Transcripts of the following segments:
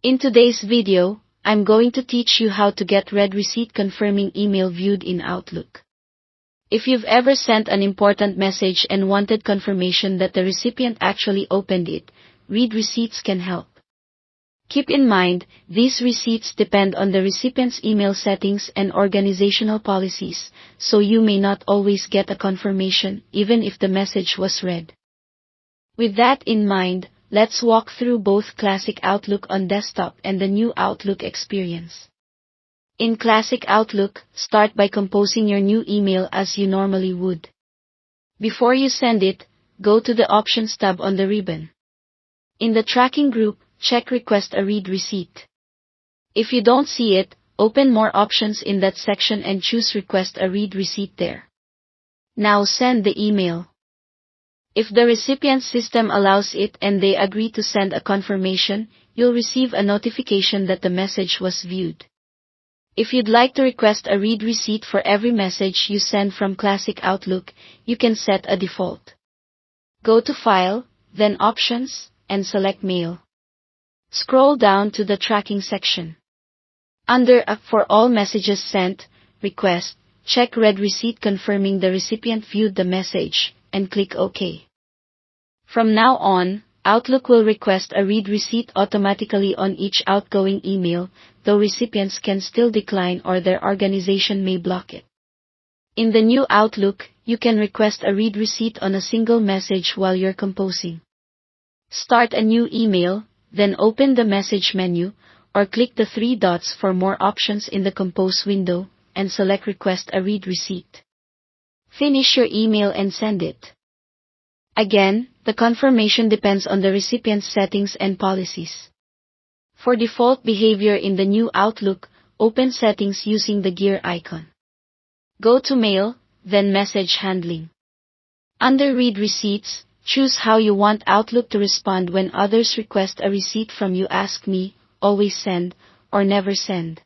In today's video, I'm going to teach you how to get read receipt confirming email viewed in Outlook. If you've ever sent an important message and wanted confirmation that the recipient actually opened it, read receipts can help. Keep in mind, these receipts depend on the recipient's email settings and organizational policies, so you may not always get a confirmation even if the message was read. With that in mind, let's walk through both Classic Outlook on desktop and the new Outlook experience. In Classic Outlook, start by composing your new email as you normally would. Before you send it, go to the Options tab on the ribbon. In the Tracking group, check Request a Read Receipt. If you don't see it, open More Options in that section and choose Request a Read Receipt there. Now send the email. If the recipient's system allows it and they agree to send a confirmation, you'll receive a notification that the message was viewed. If you'd like to request a read receipt for every message you send from Classic Outlook, you can set a default. Go to File, then Options, and select Mail. Scroll down to the Tracking section. Under For all messages sent, request, check Read Receipt confirming the recipient viewed the message, and click OK. From now on, Outlook will request a read receipt automatically on each outgoing email, though recipients can still decline or their organization may block it. In the new Outlook, you can request a read receipt on a single message while you're composing. Start a new email, then open the message menu, or click the three dots for more options in the Compose window, and select Request a Read Receipt. Finish your email and send it. Again, the confirmation depends on the recipient's settings and policies. For default behavior in the new Outlook, open Settings using the gear icon. Go to Mail, then Message Handling. Under Read Receipts, choose how you want Outlook to respond when others request a receipt from you. Ask Me, Always Send, or Never Send.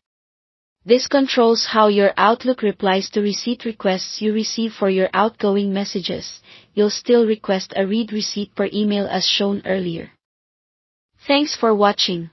This controls how your Outlook replies to receipt requests you receive for your outgoing messages. You'll still request a read receipt per email as shown earlier. Thanks for watching.